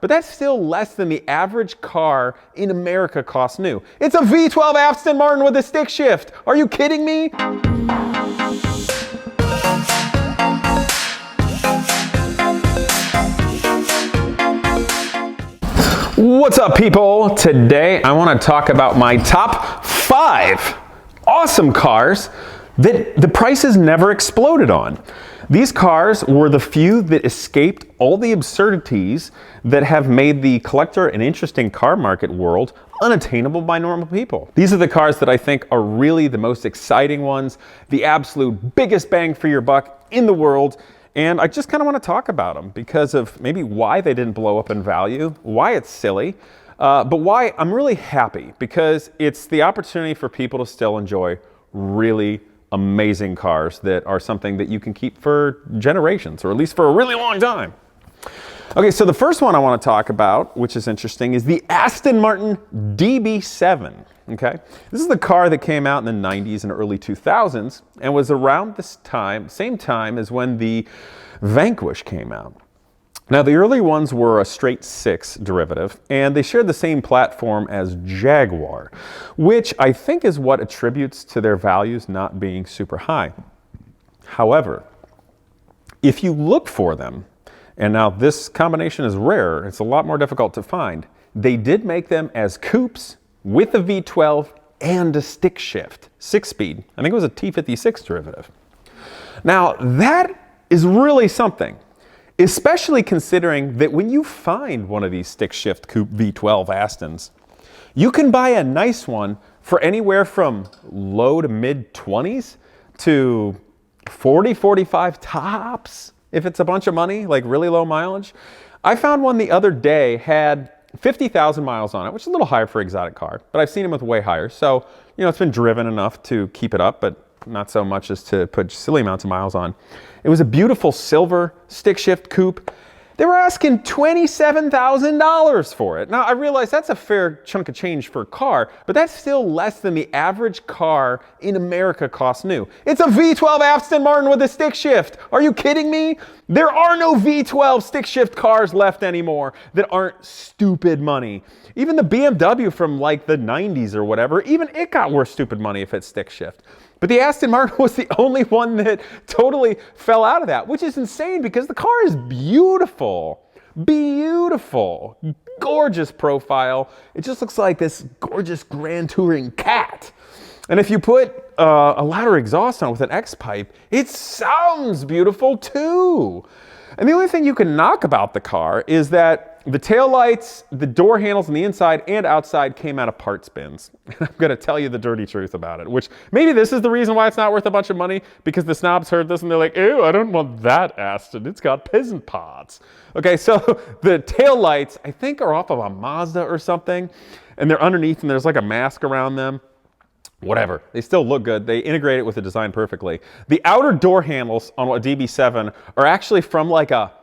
but that's still less than the average car in America costs new. It's a V12 Aston Martin with a stick shift. Are you kidding me? What's up, people? Today I want to talk about my top 5 awesome cars that the prices never exploded on. These cars were the few that escaped all the absurdities that have made the collector and interesting car market world unattainable by normal people. These are the cars that I think are really the most exciting ones, the absolute biggest bang for your buck in the world. And I just kind of want to talk about them because of maybe why they didn't blow up in value, why it's silly, but why I'm really happy, because it's the opportunity for people to still enjoy really amazing cars that are something that you can keep for generations, or at least for a really long time. Okay, so the first one I want to talk about, which is interesting, is the Aston Martin DB7. Okay, this is the car that came out in the 90s and early 2000s and was around this time, same time as when the Vanquish came out. Now, the early ones were a straight 6 derivative, and they shared the same platform as Jaguar, which I think is what attributes to their values not being super high. However, if you look for them, and now this combination is rare, it's a lot more difficult to find, they did make them as coupes with a V12 and a stick shift, 6-speed. I think it was a T56 derivative. Now, that is really something, especially considering that when you find one of these stick shift coupe V12 Astons, you can buy a nice one for anywhere from low to mid 20s to 40, 45 tops if it's a bunch of money, like really low mileage. I found one the other day, had 50,000 miles on it, which is a little higher for an exotic car, but I've seen them with way higher. So, you know, it's been driven enough to keep it up, but not so much as to put silly amounts of miles on. It was a beautiful silver stick shift coupe. They were asking $27,000 for it. Now, I realize that's a fair chunk of change for a car, but that's still less than the average car in America costs new. It's a V12 Aston Martin with a stick shift. Are you kidding me? There are no V12 stick shift cars left anymore that aren't stupid money. Even the BMW from like the 90s or whatever, even it got worth stupid money if it's stick shift. But the Aston Martin was the only one that totally fell out of that, which is insane because the car is beautiful. Beautiful. Gorgeous profile. It just looks like this gorgeous grand touring cat. And if you put a louder exhaust on with an X-pipe, it sounds beautiful too. And the only thing you can knock about the car is that the taillights, the door handles on the inside and outside came out of parts bins. And I'm going to tell you the dirty truth about it, which maybe this is the reason why it's not worth a bunch of money, because the snobs heard this and they're like, ew, I don't want that Aston. It's got peasant parts. Okay, so the taillights, I think, are off of a Mazda or something, and they're underneath and there's like a mask around them. Whatever, they still look good. They integrate it with the design perfectly. The outer door handles on a DB7 are actually from like a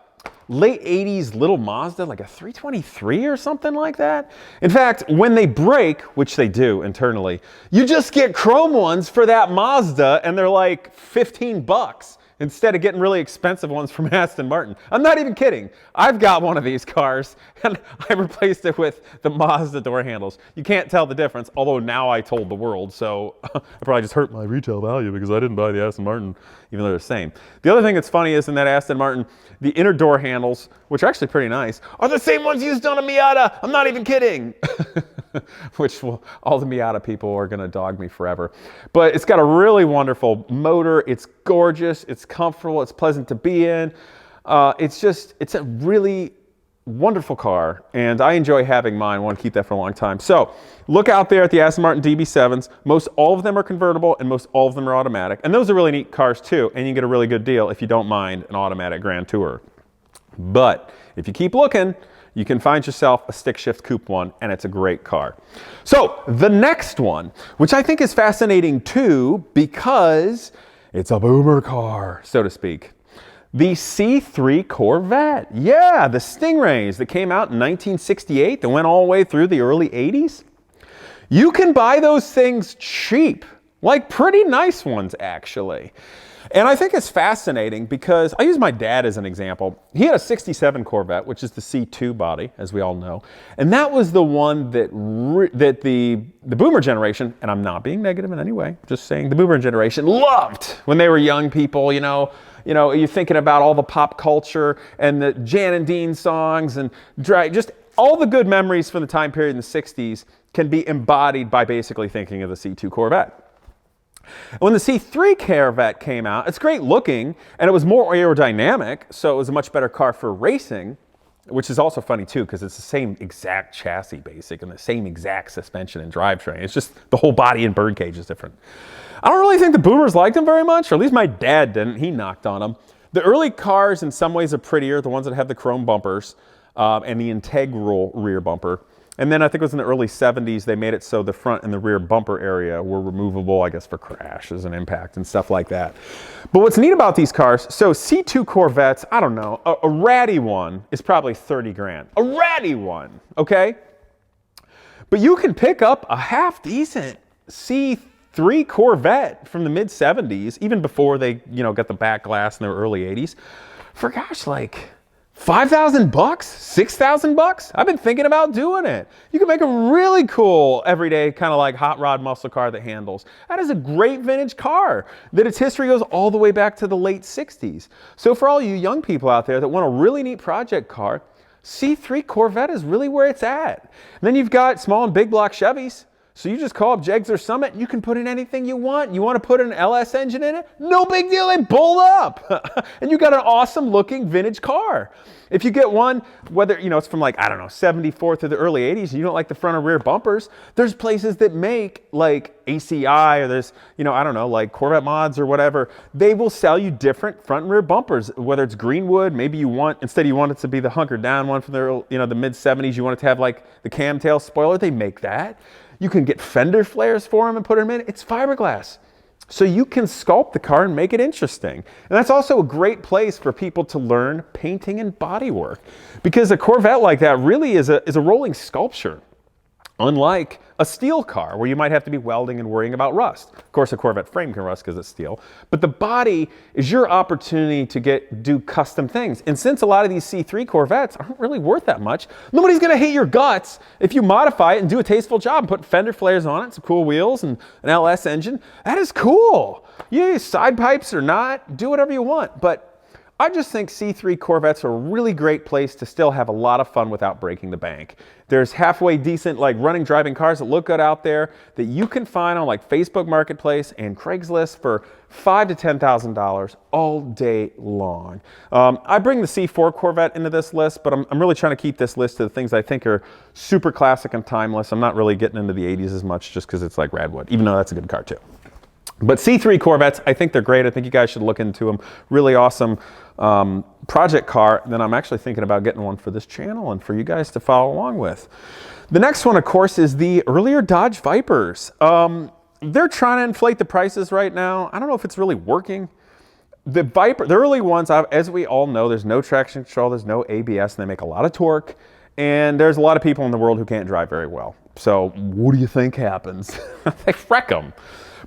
late 80s little Mazda, like a 323 or something like that. In fact, when they break, which they do internally, you just get chrome ones for that Mazda and they're like 15 bucks. Instead of getting really expensive ones from Aston Martin. I'm not even kidding. I've got one of these cars and I replaced it with the Mazda door handles. You can't tell the difference, although now I told the world, so I probably just hurt my retail value because I didn't buy the Aston Martin, even though they're the same. The other thing that's funny is in that Aston Martin, the inner door handles, which are actually pretty nice, are the same ones used on a Miata. I'm not even kidding. Which all the Miata people are going to dog me forever. But it's got a really wonderful motor. It's gorgeous. It's comfortable. It's pleasant to be in. It's a really wonderful car, and I enjoy having mine. I want to keep that for a long time. So look out there at the Aston Martin DB7s. Most all of them are convertible, and most all of them are automatic. And those are really neat cars too, and you get a really good deal if you don't mind an automatic Grand Tourer. But if you keep looking, you can find yourself a stick shift coupe one, and it's a great car. So the next one, which I think is fascinating too, because it's a boomer car, so to speak. The C3 Corvette. Yeah, the Stingrays that came out in 1968 that went all the way through the early 80s. You can buy those things cheap, like pretty nice ones actually. And I think it's fascinating because I use my dad as an example. He had a 67 Corvette, which is the C2 body, as we all know. And that was the one that, the boomer generation, and I'm not being negative in any way, just saying the boomer generation loved when they were young people, you know, you're thinking about all the pop culture and the Jan and Dean songs and just all the good memories from the time period in the 60s can be embodied by basically thinking of the C2 Corvette. When the C3 Corvette came out, it's great looking, and it was more aerodynamic, so it was a much better car for racing, which is also funny too, because it's the same exact chassis basic and the same exact suspension and drivetrain. It's just the whole body and birdcage is different. I don't really think the boomers liked them very much, or at least my dad didn't. He knocked on them. The early cars in some ways are prettier, the ones that have the chrome bumpers and the integral rear bumper. And then I think it was in the early 70s, they made it so the front and the rear bumper area were removable, I guess, for crashes and impact and stuff like that. But what's neat about these cars, so C2 Corvettes, I don't know, a ratty one is probably 30 grand. A ratty one, okay? But you can pick up a half-decent C3 Corvette from the mid-70s, even before they, got the back glass in their early 80s, for gosh, like $5,000 bucks, $6,000 bucks. I've been thinking about doing it. You can make a really cool everyday kind of like hot rod muscle car that handles. That is a great vintage car that its history goes all the way back to the late 60s. So for all you young people out there that want a really neat project car, C3 Corvette is really where it's at. And then you've got small and big block Chevys. So you just call up Jegs or Summit, you can put in anything you want. You want to put an LS engine in it? No big deal, they bolt up. And you got an awesome looking vintage car. If you get one, whether, it's from like, I don't know, 74 through the early 80s, and you don't like the front or rear bumpers, there's places that make like ACI or there's, I don't know, like Corvette Mods or whatever. They will sell you different front and rear bumpers, whether it's Greenwood, maybe you want it to be the hunkered down one from the, the mid 70s, you want it to have like the camtail spoiler, they make that. You can get fender flares for them and put them in. It's fiberglass. So you can sculpt the car and make it interesting. And that's also a great place for people to learn painting and bodywork, because a Corvette like that really is a rolling sculpture, unlike a steel car where you might have to be welding and worrying about rust. Of course, a Corvette frame can rust because it's steel, but the body is your opportunity to do custom things. And since a lot of these C3 Corvettes aren't really worth that much, nobody's gonna hate your guts if you modify it and do a tasteful job and put fender flares on it, some cool wheels and an LS engine. That is cool. You use side pipes or not, do whatever you want. But I just think C3 Corvettes are a really great place to still have a lot of fun without breaking the bank. There's halfway decent, like running, driving cars that look good out there that you can find on like Facebook Marketplace and Craigslist for $5,000 to $10,000 all day long. I bring the C4 Corvette into this list, but I'm really trying to keep this list to the things I think are super classic and timeless. I'm not really getting into the 80s as much just because it's like Radwood, even though that's a good car too. But C3 Corvettes, I think they're great. I think you guys should look into them. Really awesome project car. Then I'm actually thinking about getting one for this channel and for you guys to follow along with. The next one, of course, is the earlier Dodge Vipers. They're trying to inflate the prices right now. I don't know if it's really working. The early ones, as we all know, there's no traction control, there's no ABS, and they make a lot of torque. And there's a lot of people in the world who can't drive very well. So what do you think happens? They wreck them.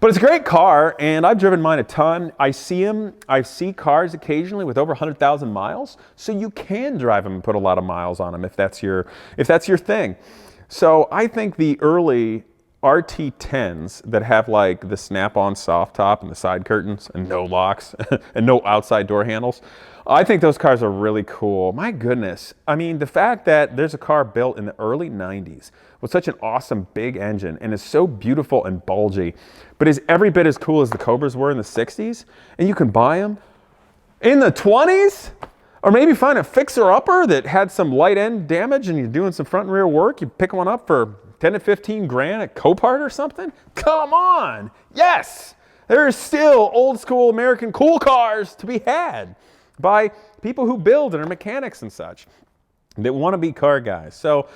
But it's a great car, and I've driven mine a ton. I see cars occasionally with over 100,000 miles, so you can drive them and put a lot of miles on them if that's your thing. So I think the early RT10s that have like the snap-on soft top and the side curtains and no locks and no outside door handles, I think those cars are really cool. My goodness. I mean, the fact that there's a car built in the early 90s with such an awesome big engine and is so beautiful and bulgy, but is every bit as cool as the Cobras were in the 60s, and you can buy them in the 20s, or maybe find a fixer-upper that had some light end damage and you're doing some front and rear work, you pick one up for 10 to 15 grand at Copart or something? Come on. Yes, there are still old school American cool cars to be had by people who build and are mechanics and such that want to be car guys. So,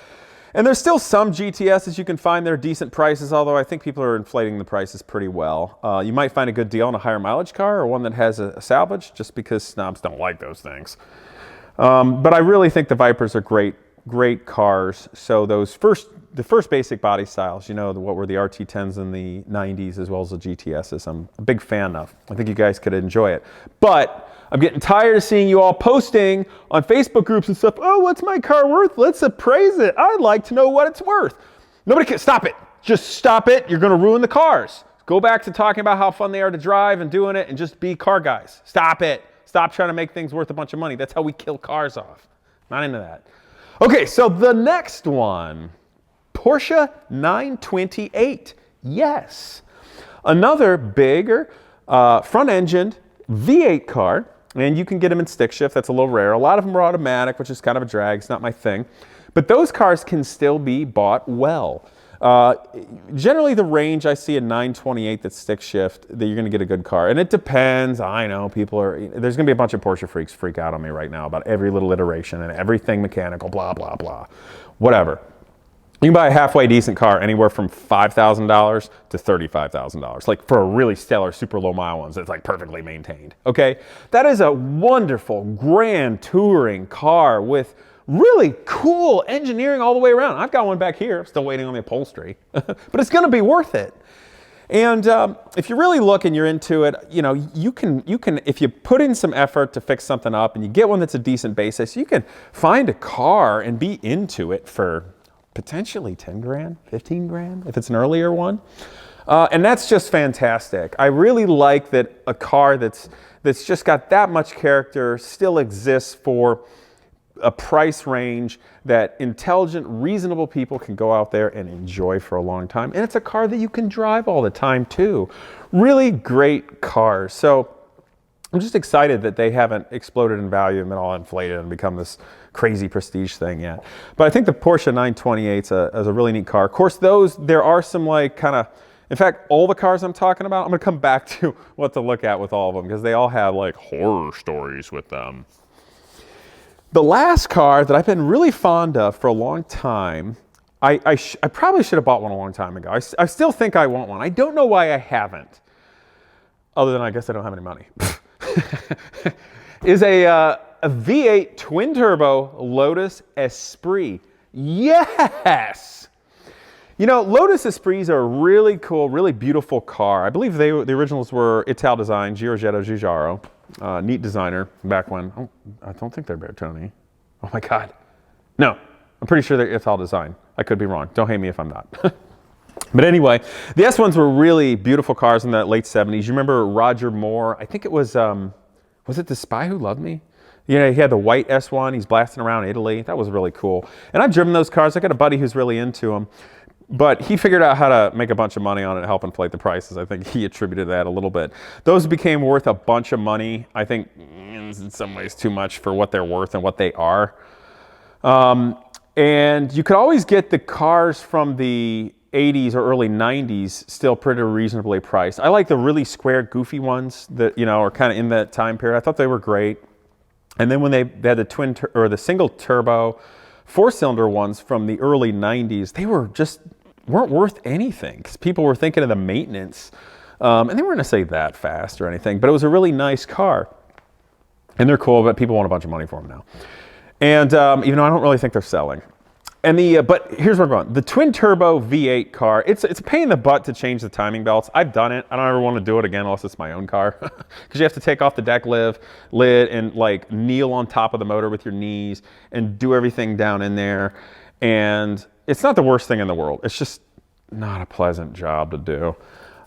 and there's still some GTSs you can find there, decent prices, although I think people are inflating the prices pretty well. You might find a good deal on a higher mileage car or one that has a salvage, just because snobs don't like those things. But I really think the Vipers are great great cars. So the first basic body styles, you know, what were the RT10s in the 90s as well as the GTSs, I'm a big fan of. I think you guys could enjoy it. But I'm getting tired of seeing you all posting on Facebook groups and stuff. Oh, what's my car worth? Let's appraise it. I'd like to know what it's worth. Nobody can, stop it. Just stop it. You're going to ruin the cars. Go back to talking about how fun they are to drive and doing it and just be car guys. Stop it. Stop trying to make things worth a bunch of money. That's how we kill cars off. Not into that. Okay, so the next one, Porsche 928. Yes. Another bigger front-engined V8 car. And you can get them in stick shift. That's a little rare. A lot of them are automatic, which is kind of a drag. It's not my thing. But those cars can still be bought well. Generally, the range I see a 928 that's stick shift, that you're going to get a good car. And it depends. I know people are, there's going to be a bunch of Porsche freaks freak out on me right now about every little iteration and everything mechanical, blah, blah, blah. Whatever. You can buy a halfway decent car anywhere from $5,000 to $35,000. Like for a really stellar, super low mile ones that's like perfectly maintained. Okay? That is a wonderful, grand touring car with really cool engineering all the way around. I've got one back here. I'm still waiting on the upholstery. But it's going to be worth it. And if you really look and you're into it, you know, you can, if you put in some effort to fix something up and you get one that's a decent basis, you can find a car and be into it for potentially 10 grand, 15 grand, if it's an earlier one. And that's just fantastic. I really like that a car that's just got that much character still exists for a price range that intelligent, reasonable people can go out there and enjoy for a long time. And it's a car that you can drive all the time too. Really great cars. So I'm just excited that they haven't exploded in value and been all inflated and become this crazy prestige thing yet. But I think the Porsche 928 is a really neat car. Of course, there are some like kind of, in fact, all the cars I'm talking about, I'm going to come back to what to look at with all of them because they all have like horror stories with them. The last car that I've been really fond of for a long time, I probably should have bought one a long time ago. I still think I want one. I don't know why I haven't, other than I guess I don't have any money. Is a V8 twin-turbo Lotus Esprit. Yes! You know, Lotus Esprits are a really cool, really beautiful car. I believe the originals were Ital design, Giorgetto Giugiaro. Neat designer back when. Oh, I don't think they're Bertoni. Oh my God. No, I'm pretty sure they're Ital design. I could be wrong. Don't hate me if I'm not. But anyway, the S1s were really beautiful cars in the late 70s. You remember Roger Moore? I think it was it The Spy Who Loved Me? You know, he had the white S1. He's blasting around Italy. That was really cool. And I've driven those cars. I got a buddy who's really into them. But he figured out how to make a bunch of money on it and help inflate the prices. I think he attributed that a little bit. Those became worth a bunch of money. I think in some ways too much for what they're worth and what they are. And you could always get the cars from the 80s or early 90s still pretty reasonably priced. I like the really square, goofy ones that, you know, are kind of in that time period. I thought they were great. And then when they had the single turbo 4-cylinder ones from the early 90s, they weren't worth anything because people were thinking of the maintenance. And they weren't going to say that fast or anything, but it was a really nice car. And they're cool, but people want a bunch of money for them now. And even though I don't really think they're selling. And but here's where I'm going. The twin turbo V8 car, it's a pain in the butt to change the timing belts. I've done it. I don't ever want to do it again unless it's my own car. Because you have to take off the deck lid and like kneel on top of the motor with your knees and do everything down in there. And it's not the worst thing in the world. It's just not a pleasant job to do.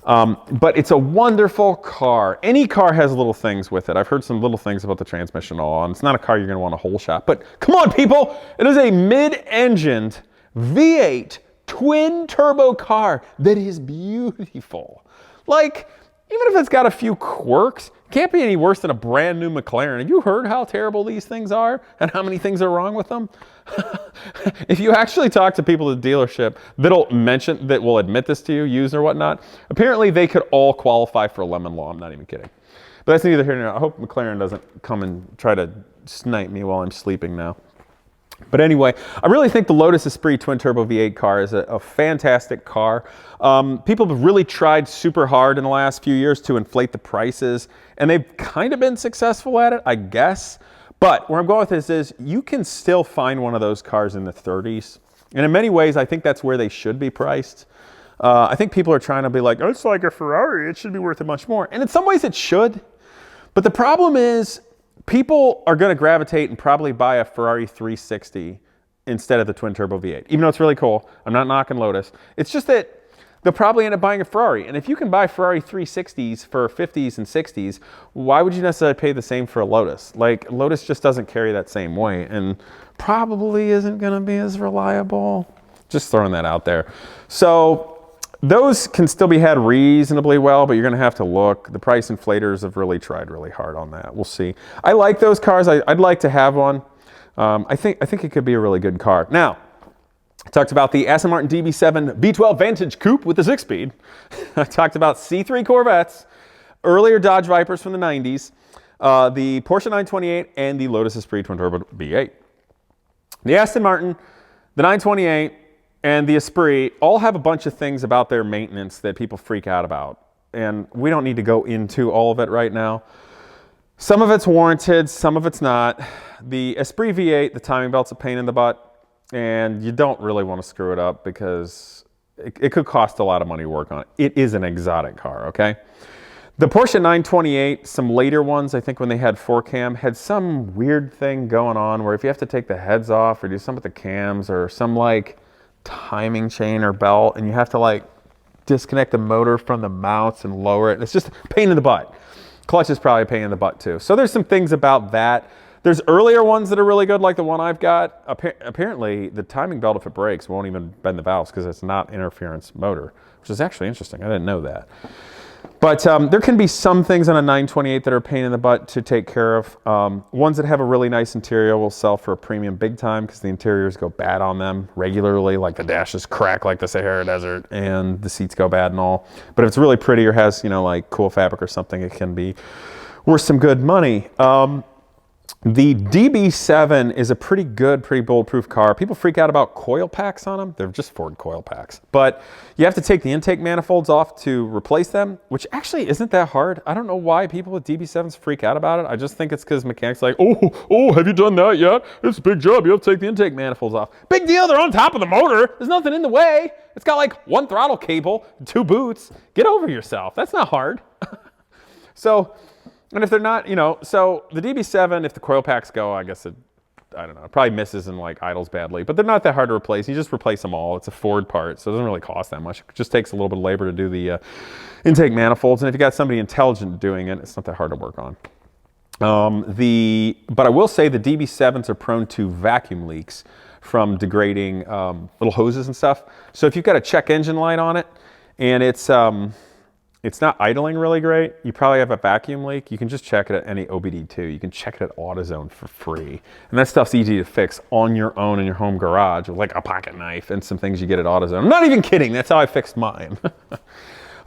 But it's a wonderful car. Any car has little things with it. I've heard some little things about the transmission and all, and it's not a car you're going to want a whole shot. But come on, people. It is a mid-engined V8 twin-turbo car that is beautiful. Like, even if it's got a few quirks, it can't be any worse than a brand new McLaren. Have you heard how terrible these things are and how many things are wrong with them? If you actually talk to people at the dealership that will admit this to you, used or whatnot, apparently they could all qualify for a lemon law. I'm not even kidding. But that's neither here nor there. I hope McLaren doesn't come and try to snipe me while I'm sleeping now. But anyway, I really think the Lotus Esprit twin turbo V8 car is a fantastic car. People have really tried super hard in the last few years to inflate the prices, and they've kind of been successful at it, I guess. But where I'm going with this is you can still find one of those cars in the 30s. And in many ways, I think that's where they should be priced. I think people are trying to be like, oh, it's like a Ferrari, it should be worth much more. And in some ways it should. But the problem is people are going to gravitate and probably buy a Ferrari 360 instead of the twin turbo V8. Even though it's really cool. I'm not knocking Lotus. It's just that they'll probably end up buying a Ferrari. And if you can buy Ferrari 360s for 50s and 60s, why would you necessarily pay the same for a Lotus? Like, Lotus just doesn't carry that same weight and probably isn't going to be as reliable. Just throwing that out there. So those can still be had reasonably well, but you're going to have to look. The price inflators have really tried really hard on that. We'll see. I like those cars. I'd like to have one. I think it could be a really good car. Now, I talked about the Aston Martin DB7 V12 Vantage coupe with the 6-speed. I talked about C3 Corvettes, earlier Dodge Vipers from the 90s, the Porsche 928, and the Lotus Esprit twin turbo V8. The Aston Martin, the 928, and the Esprit all have a bunch of things about their maintenance that people freak out about. And we don't need to go into all of it right now. Some of it's warranted, some of it's not. The Esprit V8, the timing belt's a pain in the butt. And you don't really want to screw it up because it could cost a lot of money to work on it. It is an exotic car, okay? The Porsche 928, some later ones, I think when they had 4-cam, had some weird thing going on where if you have to take the heads off or do something with the cams or some like timing chain or belt and you have to like disconnect the motor from the mounts and lower it. It's just a pain in the butt. Clutch is probably a pain in the butt too. So there's some things about that. There's earlier ones that are really good, like the one I've got. Apparently, the timing belt, if it breaks, won't even bend the valves because it's not interference motor, which is actually interesting. I didn't know that. But there can be some things on a 928 that are a pain in the butt to take care of. Ones that have a really nice interior will sell for a premium big time because the interiors go bad on them regularly, like the dashes crack like the Sahara Desert and the seats go bad and all. But if it's really pretty or has, you know, like cool fabric or something, it can be worth some good money. The DB7 is a pretty good, pretty bulletproof car. People freak out about coil packs on them. They're just Ford coil packs. But you have to take the intake manifolds off to replace them, which actually isn't that hard. I don't know why people with DB7s freak out about it. I just think it's because mechanics are like, oh, have you done that yet? It's a big job. You have to take the intake manifolds off. Big deal. They're on top of the motor. There's nothing in the way. It's got like one throttle cable, 2 boots. Get over yourself. That's not hard. And if they're not, you know, so the DB7, if the coil packs go, I guess I don't know, it probably misses and like idles badly, but they're not that hard to replace. You just replace them all. It's a Ford part, so it doesn't really cost that much. It just takes a little bit of labor to do the intake manifolds. And if you got somebody intelligent doing it, it's not that hard to work on. But I will say the DB7s are prone to vacuum leaks from degrading little hoses and stuff. So if you've got a check engine light on it and it's not idling really great, you probably have a vacuum leak. You can just check it at any OBD2. You can check it at AutoZone for free. And that stuff's easy to fix on your own in your home garage with like a pocket knife and some things you get at AutoZone. I'm not even kidding, that's how I fixed mine.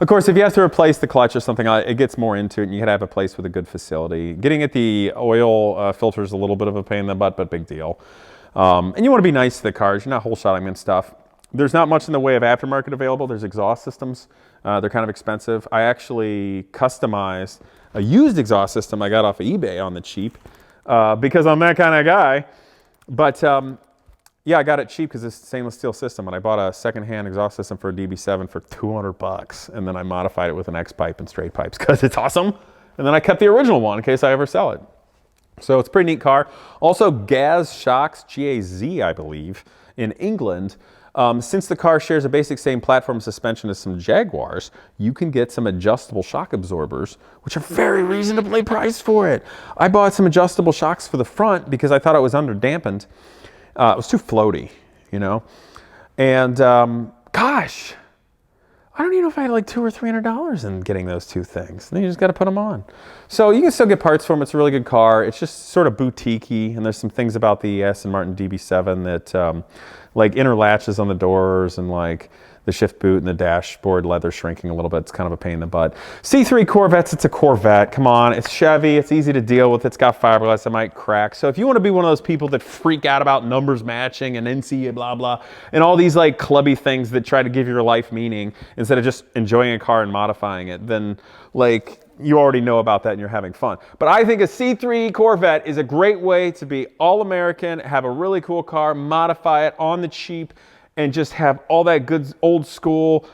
Of course, if you have to replace the clutch or something, it gets more into it and you gotta have a place with a good facility. Getting at the oil filter is a little bit of a pain in the butt, but big deal. And you wanna be nice to the cars, you're not whole shotting them and stuff. There's not much in the way of aftermarket available. There's exhaust systems. They're kind of expensive. I actually customized a used exhaust system I got off of eBay on the cheap because I'm that kind of guy. But yeah, I got it cheap because it's a stainless steel system, and I bought a secondhand exhaust system for a DB7 for $200, and then I modified it with an X-pipe and straight pipes because it's awesome. And then I kept the original one in case I ever sell it. So it's a pretty neat car. Also, Gaz shocks, G-A-Z, I believe, in England. Since the car shares a basic same platform suspension as some Jaguars, you can get some adjustable shock absorbers, which are very reasonably priced for it. I bought some adjustable shocks for the front because I thought it was under dampened. It was too floaty, you know? And gosh, I don't even know if I had like $200 or $300 in getting those two things. Then you just got to put them on. So you can still get parts for them. It's a really good car. It's just sort of boutique-y, and there's some things about the Aston Martin DB7 that like inner latches on the doors and like the shift boot and the dashboard leather shrinking a little bit. It's kind of a pain in the butt. C3 Corvettes, it's a Corvette. Come on, it's Chevy. It's easy to deal with. It's got fiberglass. It might crack. So if you want to be one of those people that freak out about numbers matching and NC blah, blah, and all these like clubby things that try to give your life meaning instead of just enjoying a car and modifying it, then like you already know about that and you're having fun. But I think a C3 Corvette is a great way to be all American, have a really cool car, modify it on the cheap, and just have all that good old school,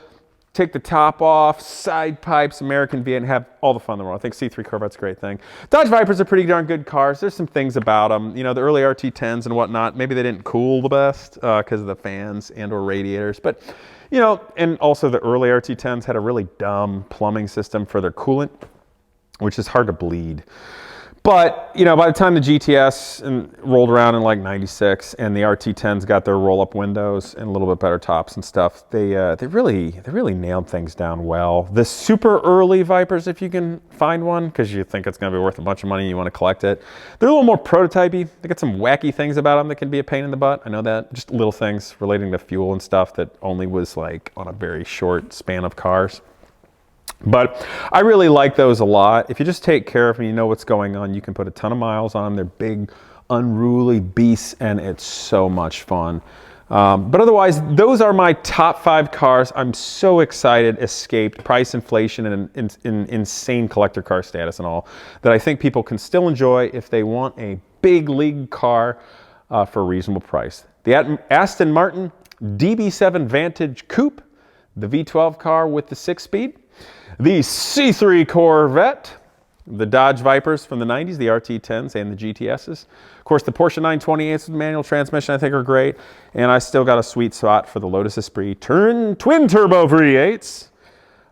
take the top off, side pipes, American V8, and have all the fun in the world. I think C3 Corvette's a great thing. Dodge Vipers are pretty darn good cars. There's some things about them. You know, the early RT10s and whatnot, maybe they didn't cool the best because of the fans and or radiators. But, you know, and also the early RT10s had a really dumb plumbing system for their coolant, which is hard to bleed. But, you know, by the time the GTS rolled around in like 96 and the RT10s got their roll-up windows and a little bit better tops and stuff, they really nailed things down well. The super early Vipers, if you can find one, because you think it's going to be worth a bunch of money and you want to collect it, they're a little more prototypey. They got some wacky things about them that can be a pain in the butt. I know that. Just little things relating to fuel and stuff that only was like on a very short span of cars. But I really like those a lot. If you just take care of them, you know what's going on, you can put a ton of miles on them. They're big, unruly beasts, and it's so much fun. But otherwise, those are my top 5 cars. I'm so excited, escaped price inflation and insane collector car status and all, that I think people can still enjoy if they want a big league car for a reasonable price. The Aston Martin DB7 Vantage Coupe, the V12 car with the 6-speed, the C3 Corvette, the Dodge Vipers from the 90s, the RT10s and the GTSs. Of course, the Porsche 928s with manual transmission I think are great. And I still got a sweet spot for the Lotus Esprit twin turbo V8s.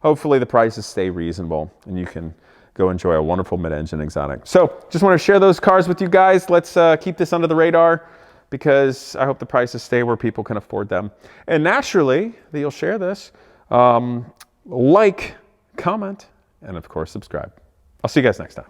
Hopefully the prices stay reasonable and you can go enjoy a wonderful mid-engine exotic. So just want to share those cars with you guys. Let's keep this under the radar, because I hope the prices stay where people can afford them. And naturally, that you'll share this, like, comment, and of course, subscribe. I'll see you guys next time.